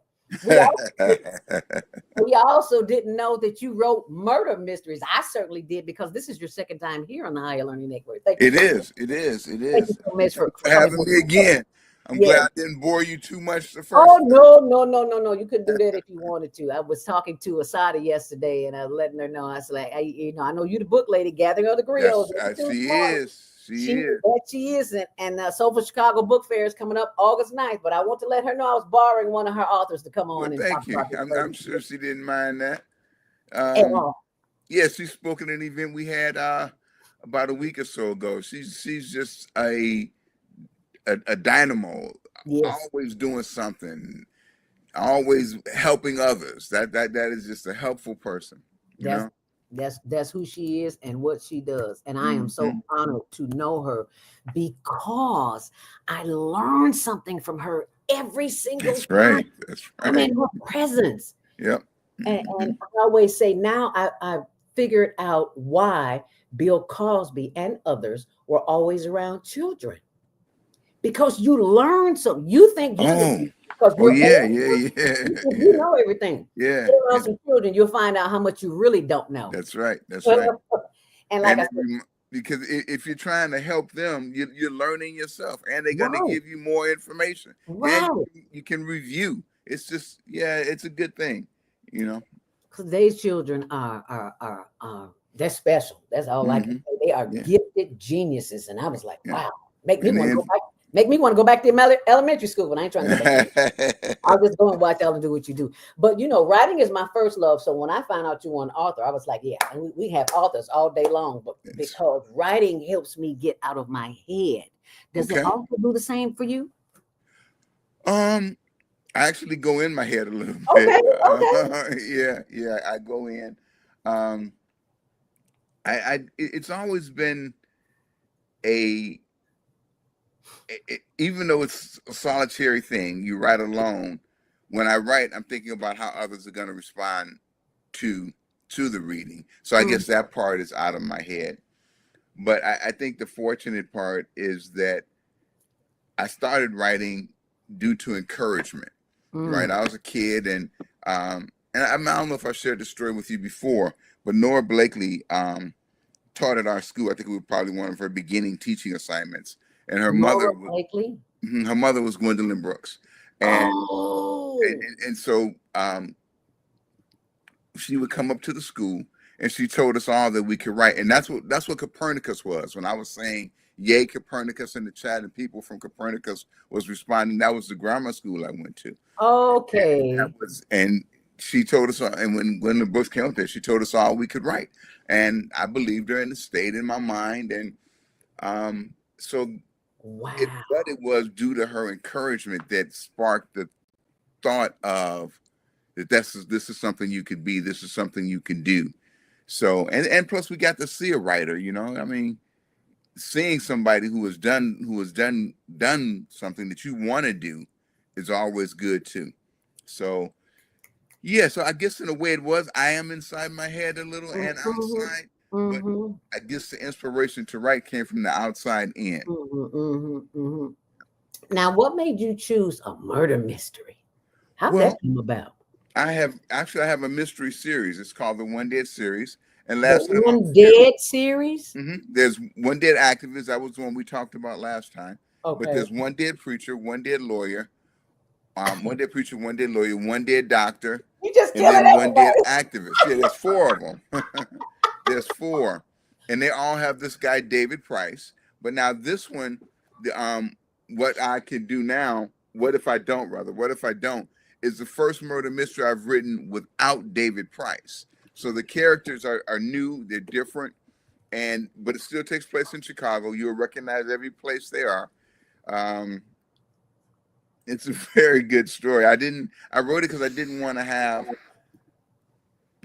We also didn't know that you wrote murder mysteries. I certainly did because this is your second time here on the Higher Learning Network. Thank you. It is. Thank you so much for having me again. I'm glad I didn't bore you too much the first time. No. You couldn't do that if you wanted to. I was talking to Asada yesterday and I was letting her know. I was like, I know you're the book lady, gathering of the grills. She is. She is. And Sofa Chicago Book Fair is coming up August 9th. But I want to let her know I was borrowing one of her authors to come on and thank talk you. about I'm sure she didn't mind that. At all. Yeah, she spoke at an event we had about a week or so ago. She's just a dynamo. Yes. Always doing something, always helping others. That is just a helpful person. That's who she is and what she does. And I am so honored to know her because I learned something from her every single time. That's right. I'm in her presence. Yep. And I always say now I figured out why Bill Cosby and others were always around children. Because you learn something. You think because you know everything. Yeah. Get around some children, you'll find out how much you really don't know. That's right. I said, because if you're trying to help them, you're learning yourself, and they're going to give you more information. Right. And you can review. It's just, it's a good thing, Because these children are they're special. That's all I can say. They are gifted geniuses, and I was like, wow, make me want to go back. Make me want to go back to elementary school, but I ain't trying to go back. I'll just go and watch y'all and do what you do. But writing is my first love. So when I found out you were an author, I was like, and we have authors all day long, but because writing helps me get out of my head. Does it also do the same for you? I actually go in my head a little bit. Okay. I go in. It's always been even though it's a solitary thing, you write alone. When I write, I'm thinking about how others are going to respond to the reading. So I guess that part is out of my head. But I think the fortunate part is that I started writing due to encouragement. Right, I was a kid, and and I don't know if I shared this story with you before, but Nora Blakely taught at our school. I think it was probably one of her beginning teaching assignments. And her Nora mother was Blakely? her mother was Gwendolyn Brooks, and Oh, and so she would come up to the school and she told us all that we could write, and that's what Copernicus was. When I was saying "Yay, Copernicus" in the chat, and people from Copernicus was responding, that was the grammar school I went to. okay. And she told us, and when the books came up there, she told us all we could write, and I believed her, and it stayed in my mind, and so Wow. but it was due to her encouragement that sparked the thought of that this is something you could be, this is something you can do. So and plus we got to see a writer, I mean, seeing somebody who has done something that you want to do is always good too. So yeah, so I guess in a way it was, I am inside my head a little and outside, but I guess the inspiration to write came from the outside in. Now, what made you choose a murder mystery? How'd that come about? I have a mystery series. It's called the One Dead series. And The last time One Dead series? there's One Dead Activist. That was the one we talked about last time. Okay. But there's One Dead Preacher, One Dead Lawyer, One Dead Preacher, One Dead Lawyer, One Dead Doctor, You just and then killing One Dead everybody. Activist. Yeah, there's 4 of them. There's 4, and they all have this guy David Price. But now this one, what I can do now, what if I don't, is the first murder mystery I've written without David Price. So the characters are new, they're different, but it still takes place in Chicago. You'll recognize every place they are. It's a very good story. I wrote it because I didn't want to have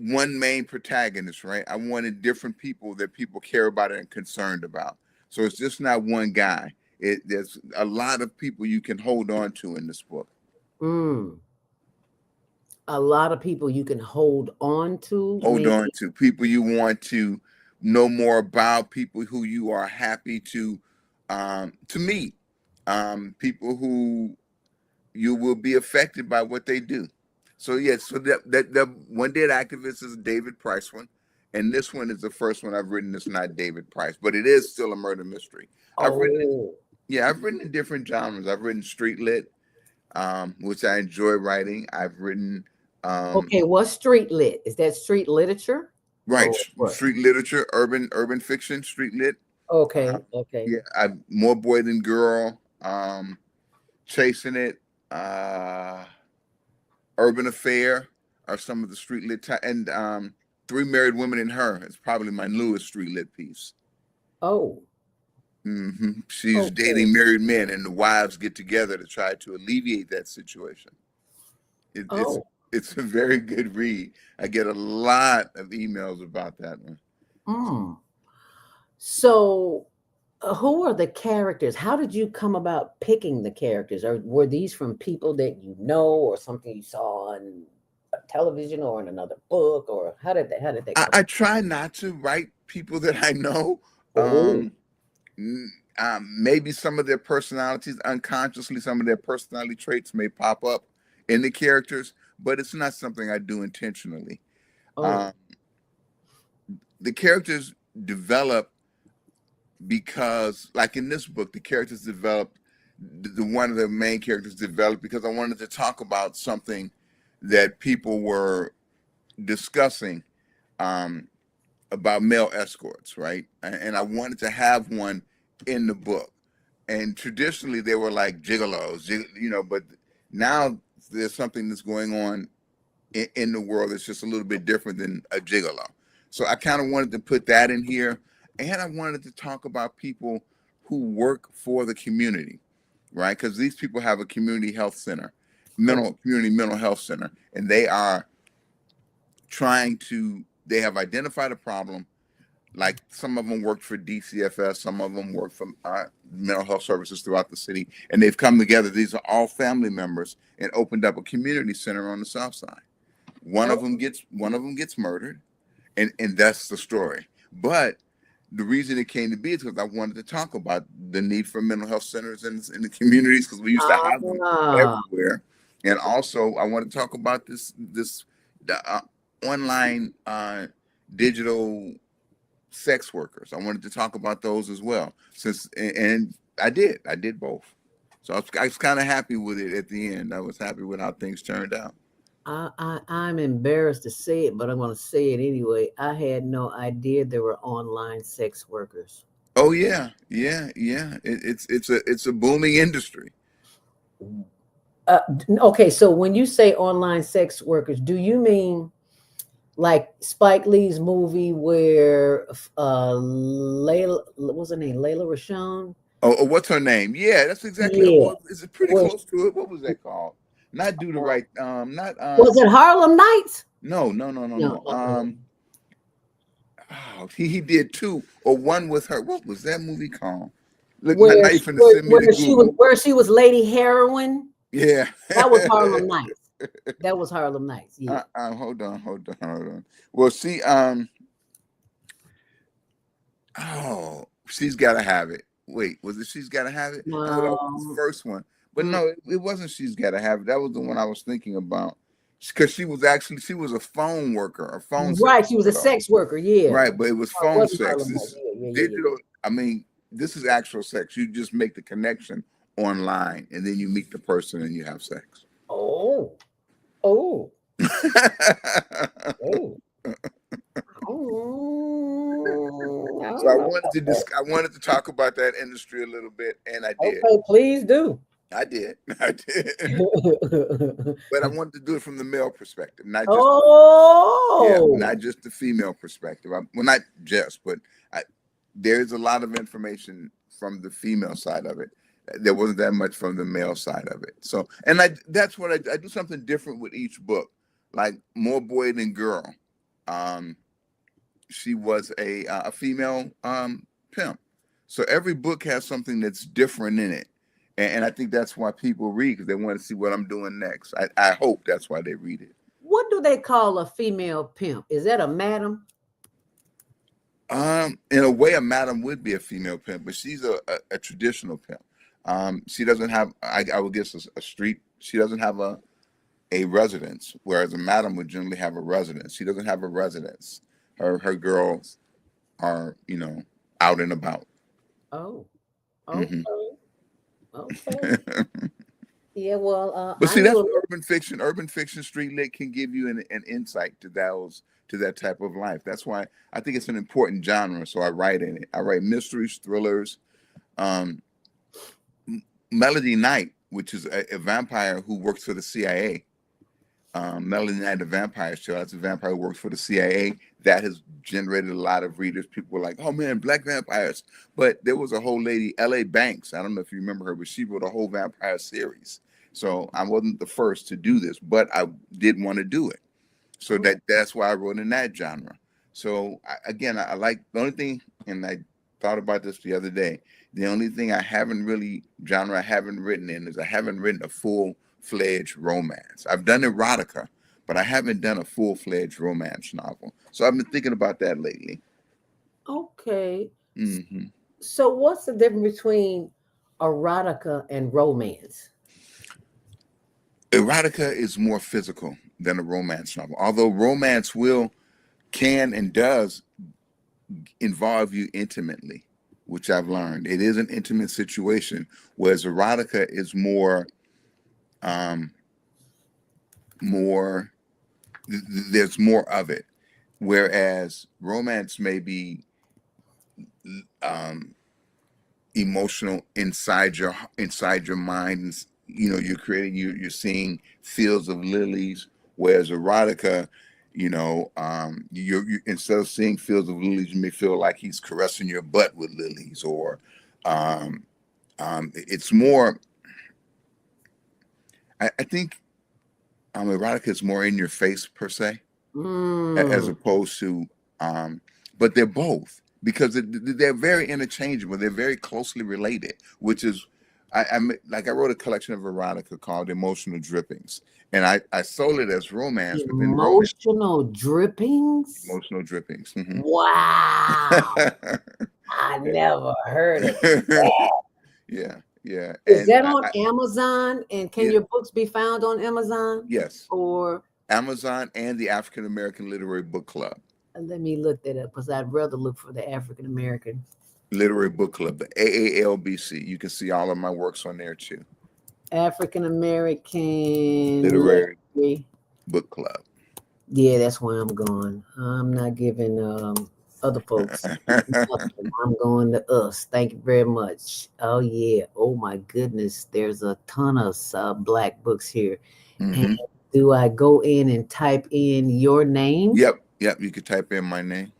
one main protagonist, right? I wanted different people that people care about and concerned about. So it's just not one guy. There's a lot of people you can hold on to in this book. A lot of people you can hold on to. Hold on to people you want to know more about, people who you are happy to meet, people who you will be affected by what they do. So yes, so that One Dead Activist is a David Price one, and this one is the first one I've written that's not David Price, but it is still a murder mystery. I've written in different genres. I've written street lit, which I enjoy writing. I've written okay, what's street lit? Is that street literature? Right, street literature, urban fiction, street lit. Okay, okay. Yeah, I've More Boy Than Girl, Chasing It, Urban Affair are some of the street lit, and Three Married Women and Her is probably my newest street lit piece. Oh. She's dating married men, and the wives get together to try to alleviate that situation. It's a very good read. I get a lot of emails about that one. So, who are the characters? How did you come about picking the characters? Or were these from people that you know, or something you saw on television or in another book, or how did they come? I try not to write people that I know. Maybe some of their personalities, unconsciously, some of their personality traits may pop up in the characters, but it's not something I do intentionally. The characters develop because, like in this book, the characters developed, one of the main characters developed because I wanted to talk about something that people were discussing about male escorts, right? And I wanted to have one in the book. And traditionally they were like gigolos, but now there's something that's going on in the world that's just a little bit different than a gigolo. So I kind of wanted to put that in here. And I wanted to talk about people who work for the community, right? Because these people have a community health center, community mental health center, and they are they have identified a problem. Like some of them worked for DCFS, some of them work for mental health services throughout the city, and they've come together. These are all family members, and opened up a community center on the South Side. One of them gets murdered, and that's the story. But the reason it came to be is because I wanted to talk about the need for mental health centers in the communities, because we used to have them everywhere. And also I want to talk about this the online digital sex workers. I wanted to talk about those as well. And I did both. So I was kind of happy with it at the end. I was happy with how things turned out. I'm embarrassed to say it, but I'm going to say it anyway. I had no idea there were online sex workers. Oh yeah. It's a booming industry. Okay, so when you say online sex workers, do you mean like Spike Lee's movie where Layla, what's her name? Layla Rashawn? Oh, what's her name? Yeah, that's exactly. Yeah. Well, is it pretty close to it? What was that called? Not Do the Right. Not. Was it Harlem Nights? No. He did two or one with her. What was that movie called? Look, now you're finna send me to Google. Where she was Lady Heroin. Yeah, that was Harlem Nights. That was Harlem Nights. Yeah. Hold on. Well, see, She's Gotta Have It. Wait, was it She's Gotta Have It? No, that was the first one. But no, it wasn't She's Gotta Have It. That was the one I was thinking about. Because she was a phone worker, a phone. Right, she was a sex worker. Yeah. Right, but it was phone sex. Digital. I mean, this is actual sex. You just make the connection online, and then you meet the person and you have sex. Oh. So I wanted to talk about that industry a little bit, and I did. Okay, please do. I did. But I wanted to do it from the male perspective, not just not just the female perspective. Well, not just, but there's a lot of information from the female side of it. There wasn't that much from the male side of it. So, and that's what I do something different with each book, like More Boy Than Girl. She was a female pimp. So every book has something that's different in it. And I think that's why people read, because they want to see what I'm doing next. I hope that's why they read it. What do they call a female pimp? Is that a madam? In a way, a madam would be a female pimp, but she's a traditional pimp. She doesn't have, I would guess, a street. She doesn't have a residence, whereas a madam would generally have a residence. She doesn't have a residence. Her girls are, out and about. Oh, okay. Mm-hmm. Okay. Yeah, well, but see, that's what urban fiction, street lit can give you an insight to that type of life. That's why I think it's an important genre. So I write in it. I write mysteries, thrillers. Melody Knight, which is a vampire who works for the CIA. Melody Knight, the Vampire Show. That's a vampire who works for the CIA. That has generated a lot of readers. People were like, "Oh man, black vampires!" But there was a whole lady, L.A. Banks. I don't know if you remember her, but she wrote a whole vampire series. So I wasn't the first to do this, but I did want to do it. So that's why I wrote in that genre. So I like the only thing, and I thought about this the other day. The only thing I haven't written in is I haven't written a full-fledged romance. I've done erotica, but I haven't done a full-fledged romance novel. So I've been thinking about that lately. Okay. Mm-hmm. So what's the difference between erotica and romance? Erotica is more physical than a romance novel, although romance can and does involve you intimately, which I've learned. It is an intimate situation, whereas erotica is more there's more of it, whereas romance may be emotional inside your mind. You're seeing fields of lilies, whereas erotica, you instead of seeing fields of lilies, you may feel like he's caressing your butt with lilies, or it's more. I think erotica is more in your face per se, as opposed to, but they're both, because they're very interchangeable. They're very closely related, which is, I wrote a collection of erotica called Emotional Drippings, and I sold it as romance within romance. Emotional drippings? Emotional drippings. Mm-hmm. Wow. I never heard of that. Yeah. Is that on Amazon? And can your books be found on Amazon? Yes. Or Amazon and the African American Literary Book Club. Let me look that up because I'd rather look for the African American Literary Book Club, the AALBC. You can see all of my works on there too. African American Literary Book Club. Yeah, that's where I'm going. I'm not giving other folks nothing. I'm going to us. Thank you very much. Oh yeah. Oh my goodness. There's a ton of Black books here. And do I go in and type in your name? Yep. You could type in my name.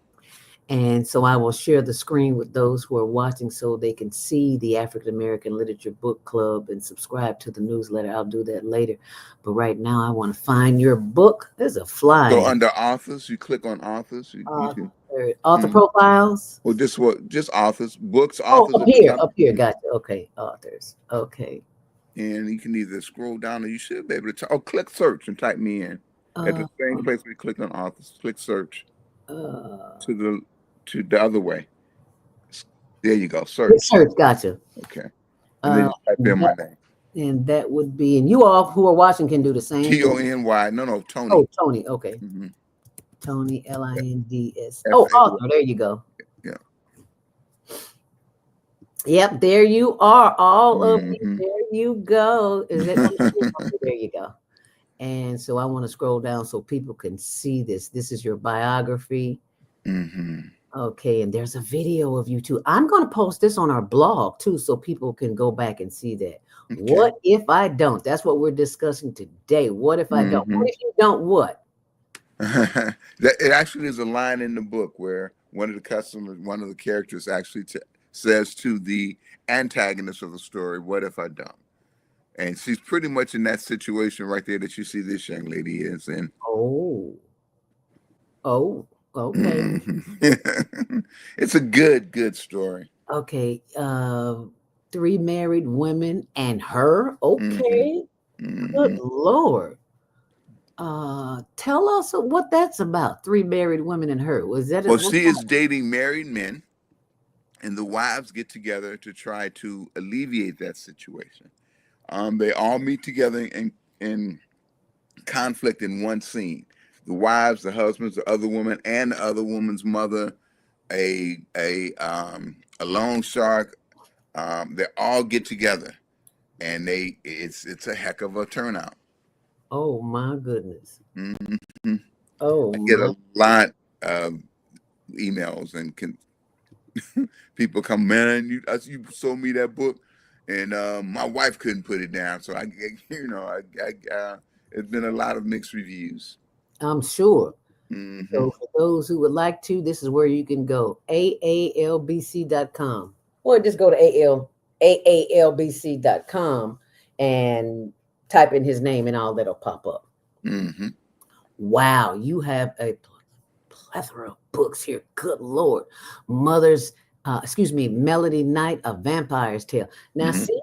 And so I will share the screen with those who are watching so they can see the African American Literature Book Club and subscribe to the newsletter. I'll do that later. But right now I want to find your book. There's a fly. So under authors, you click on authors. You can, author profiles. Well, just authors, books, Oh, authors. up here. Gotcha. Okay, authors. Okay. And you can either scroll down or you should be able to click search and type me in. At the same place we click on authors, click search to the other way. There you go. Search. Gotcha. Okay. And then you type in my name. And that would be, and you all who are watching can do the same. Tony. No, Tony. Oh, Tony. Okay. Tony, Linds. Oh, author. There you go. Yeah. Yep. There you are. All of you. There you go. Is it? There you go. And so I want to scroll down so people can see this. This is your biography. Okay, and there's a video of you too. I'm going to post this on our blog too so people can go back and see that. Okay. What if I don't? That's what we're discussing today. What if I don't? What if you don't what? It actually is a line in the book where one of the characters actually says to the antagonist of the story, what if I don't? And she's pretty much in that situation right there that you see this young lady is in. Oh, okay. It's a good story. Okay. 3 married women and her. Okay. Good Lord. Tell us what that's about. 3 married women and her. Was that? Well, she is dating married men, and the wives get together to try to alleviate that situation. They all meet together in conflict in one scene. The wives, the husbands, the other woman, and the other woman's mother, a loan shark. They all get together, and it's a heck of a turnout. Oh my goodness. Oh, I get a lot of emails and people come, man, you sold me that book, and my wife couldn't put it down, so it's been a lot of mixed reviews. I'm sure. So for those who would like to, this is where you can go, aalbc.com, or just go to aalbc.com and type in his name and all that'll pop up. Wow, you have a plethora of books here. Good Lord. Melody Night, A Vampire's Tale. Now, see,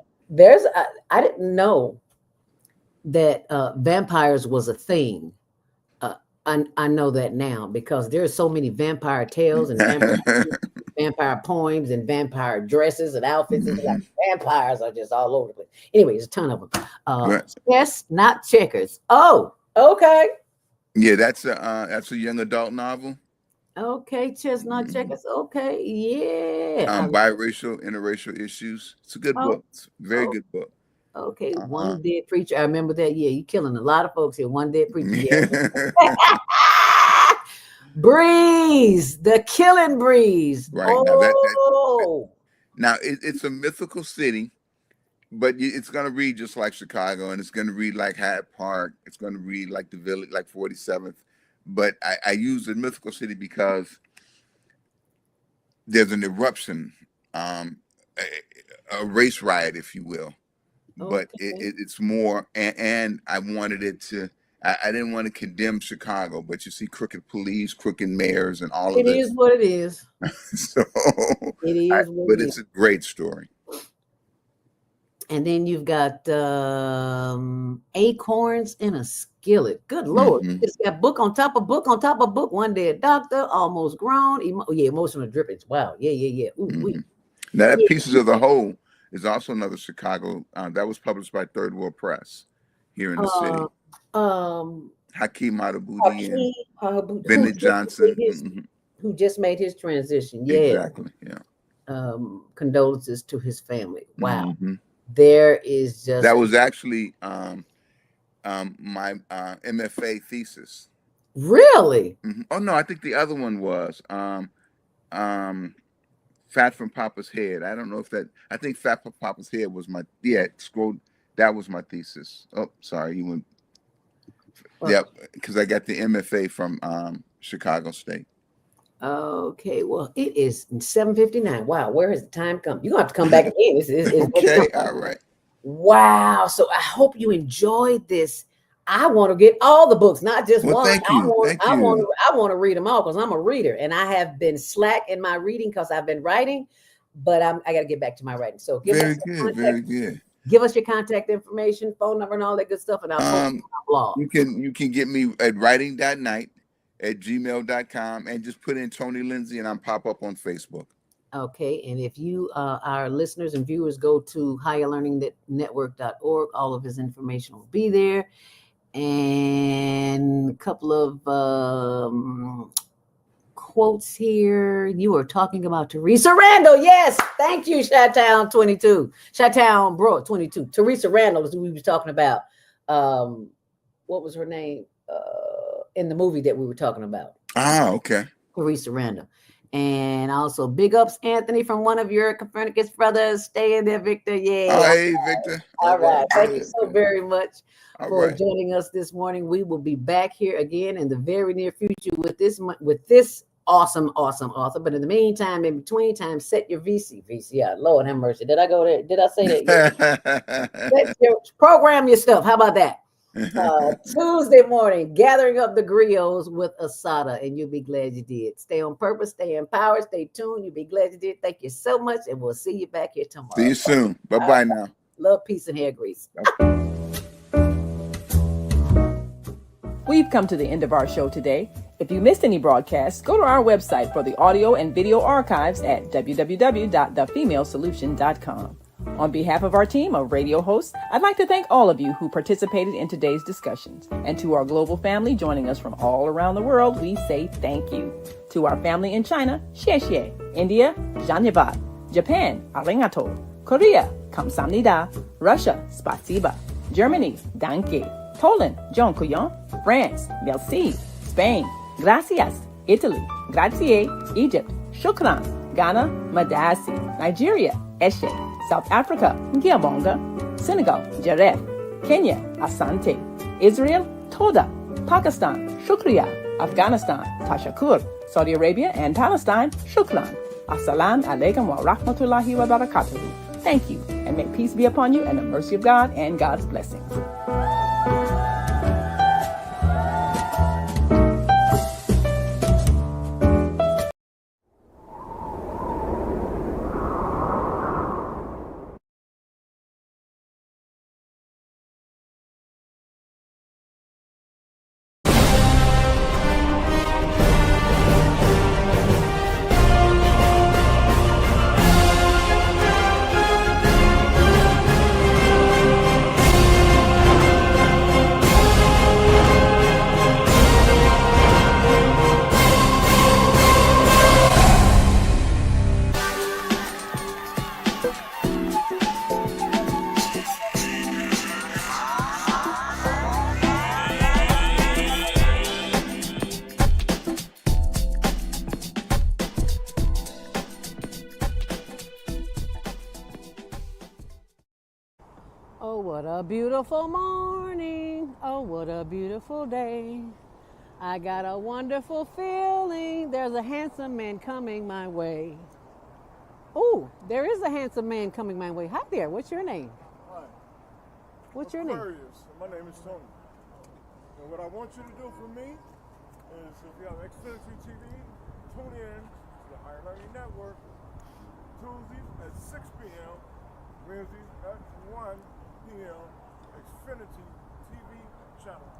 I didn't know that vampires was a thing. I know that now because there's so many vampire tales and vampire poems and vampire dresses and outfits. And like vampires are just all over the place. Anyway, there's a ton of them. Chess, not checkers. Oh, okay. Yeah, that's a young adult novel. Okay, Chestnut Checkers. Okay, yeah. Biracial, interracial issues. It's a good book. It's a very good book. Okay, One Dead Preacher. I remember that. Yeah, you're killing a lot of folks here. One Dead Preacher. Yeah. Breeze, the Killing Breeze. Right. Now it's a mythical city, but it's going to read just like Chicago, and it's going to read like Hyde Park. It's going to read like the Village, like 47th. But I use the mythical city because there's an eruption, a race riot, if you will. But it's more, and I wanted it to, I didn't want to condemn Chicago, but you see crooked police, crooked mayors, and all of this. It is what it is. So, it is but it's a great story. And then you've got Acorns in a Skillet. Good Lord. It's got book on top of book on top of book. One Day a Doctor, Almost Grown. Emotional Drippings. Wow. Yeah. Ooh, Now, that Pieces of the Whole is also another Chicago. That was published by Third World Press here in the city. Hakeem Adabudi and Hakeem Habu- Bennett Johnson. who just made his transition. Yeah. Exactly. Yeah. Condolences to his family. Wow. Mhm. There is just That was actually my MFA thesis. really. Oh no, I think the other one was Fat from Papa's Head. I don't know if that. I think Fat from Papa's Head was my scroll. That was my thesis. Oh, sorry, you went. Yep, because I got the MFA from Chicago State. Okay, well, it is 7:59. Wow, where has the time come? You're gonna have to come back again. It's Okay, all right. Wow. So I hope you enjoyed this. I want to get all the books, not just Well, one. thank you. Thank you. I want to read them all because I'm a reader, and I have been slack in my reading because I've been writing, but I got to get back to my writing. So Very good. Give us your contact information, phone number, and all that good stuff, and I'll post it on my blog. You can get me at writing.night@gmail.com and just put in Tony Lindsay and I'll pop up on Facebook. Okay, and if you, our listeners and viewers, go to higherlearningnetwork.org, all of his information will be there. And a couple of quotes here. You were talking about Teresa Randall. Yes, thank you, Chi-Town 22. Chi-Town Bro 22. Teresa Randall is who we were talking about. What was her name in the movie that we were talking about? Ah, okay. Teresa Randall. And also big ups, Anthony, from one of your Copernicus brothers. Stay in there, Victor. Yeah. Oh, hey, Victor. All right. Thank you so very much for right. joining us this morning. We will be back here again in the very near future with this awesome author. But in the meantime, in between time, set your VCR. Lord have mercy. Did I go there? Did I say that? Program your stuff. How about that? Tuesday morning, gathering up the griots with Asada, and you'll be glad you did. Stay on purpose, stay empowered, stay tuned. You'll be glad you did. Thank you so much, and we'll see you back here tomorrow. See you soon. Bye-bye now. Love, peace, and hair grease. We've come to the end of our show today. If you missed any broadcasts, go to our website for the audio and video archives at www.thefemalesolution.com. On behalf of our team of radio hosts, I'd like to thank all of you who participated in today's discussions. And to our global family joining us from all around the world, we say thank you. To our family in China, xie xie. India, Dhanyavad. Japan, arigato. Korea, kamsamnida. Russia, spasiba. Germany, danke. Poland, dziękuję. France, merci. Spain, gracias. Italy, grazie. Egypt, shukran. Ghana, madasi. Nigeria, eshe. South Africa, Ngiyabonga. Senegal, Jaref. Kenya, Asante. Israel, Toda. Pakistan, Shukriya. Afghanistan, Tashakur. Saudi Arabia and Palestine, Shukran. Assalamu alaikum wa rahmatullahi wa barakatuhu. Thank you, and may peace be upon you and the mercy of God and God's blessings. Oh, what a beautiful morning. Oh, what a beautiful day. I got a wonderful feeling. There's a handsome man coming my way. Oh, there is a handsome man coming my way. Hi there. What's your name? Hi. What's your name? Aquarius. My name is Tony. And what I want you to do for me is if you have Xfinity TV, tune in to the Higher Learning Network Tuesdays at 6 p.m., Wednesdays at 1 p.m. Xfinity TV channel.